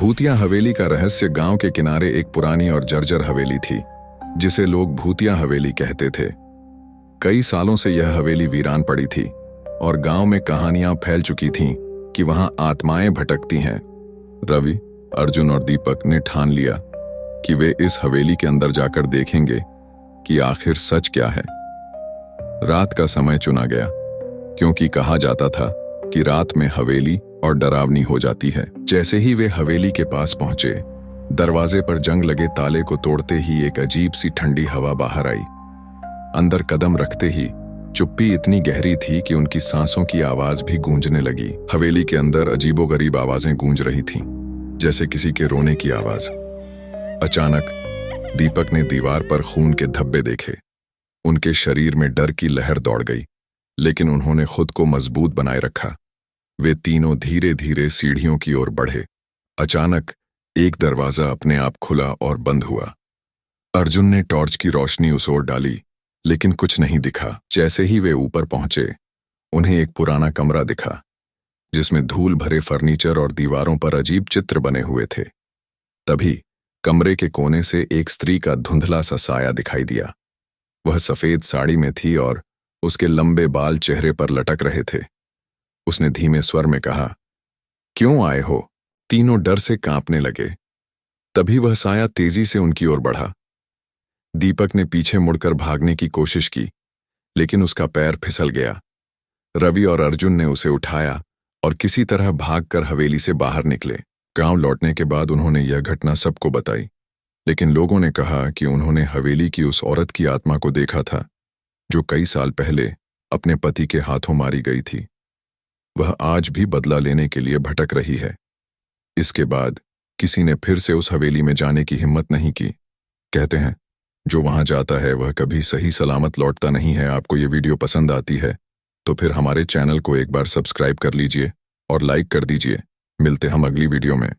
भूतिया हवेली का रहस्य। गांव के किनारे एक पुरानी और जर्जर हवेली थी जिसे लोग भूतिया हवेली कहते थे। कई सालों से यह हवेली वीरान पड़ी थी और गांव में कहानियां फैल चुकी थीं कि वहां आत्माएं भटकती हैं। रवि, अर्जुन और दीपक ने ठान लिया कि वे इस हवेली के अंदर जाकर देखेंगे कि आखिर सच क्या है। रात का समय चुना गया क्योंकि कहा जाता था कि रात में हवेली और डरावनी हो जाती है। जैसे ही वे हवेली के पास पहुंचे, दरवाजे पर जंग लगे ताले को तोड़ते ही एक अजीब सी ठंडी हवा बाहर आई। अंदर कदम रखते ही चुप्पी इतनी गहरी थी कि उनकी सांसों की आवाज भी गूंजने लगी। हवेली के अंदर अजीबोगरीब आवाजें गूंज रही थीं, जैसे किसी के रोने की आवाज। अचानक दीपक ने दीवार पर खून के धब्बे देखे। उनके शरीर में डर की लहर दौड़ गई, लेकिन उन्होंने खुद को मजबूत बनाए रखा। वे तीनों धीरे धीरे सीढ़ियों की ओर बढ़े। अचानक एक दरवाजा अपने आप खुला और बंद हुआ। अर्जुन ने टॉर्च की रोशनी उस ओर डाली, लेकिन कुछ नहीं दिखा। जैसे ही वे ऊपर पहुंचे, उन्हें एक पुराना कमरा दिखा जिसमें धूल भरे फर्नीचर और दीवारों पर अजीब चित्र बने हुए थे। तभी कमरे के कोने से एक स्त्री का धुंधला सा साया दिखाई दिया। वह सफेद साड़ी में थी और उसके लंबे बाल चेहरे पर लटक रहे थे। उसने धीमे स्वर में कहा, "क्यों आए हो?" तीनों डर से कांपने लगे। तभी वह साया तेजी से उनकी ओर बढ़ा। दीपक ने पीछे मुड़कर भागने की कोशिश की, लेकिन उसका पैर फिसल गया। रवि और अर्जुन ने उसे उठाया और किसी तरह भागकर हवेली से बाहर निकले। गांव लौटने के बाद उन्होंने यह घटना सबको बताई, लेकिन लोगों ने कहा कि उन्होंने हवेली की उस औरत की आत्मा को देखा था जो कई साल पहले अपने पति के हाथों मारी गई थी। वह आज भी बदला लेने के लिए भटक रही है। इसके बाद किसी ने फिर से उस हवेली में जाने की हिम्मत नहीं की। कहते हैं, जो वहां जाता है वह कभी सही सलामत लौटता नहीं है। आपको ये वीडियो पसंद आती है तो फिर हमारे चैनल को एक बार सब्सक्राइब कर लीजिए और लाइक कर दीजिए। मिलते हम अगली वीडियो में।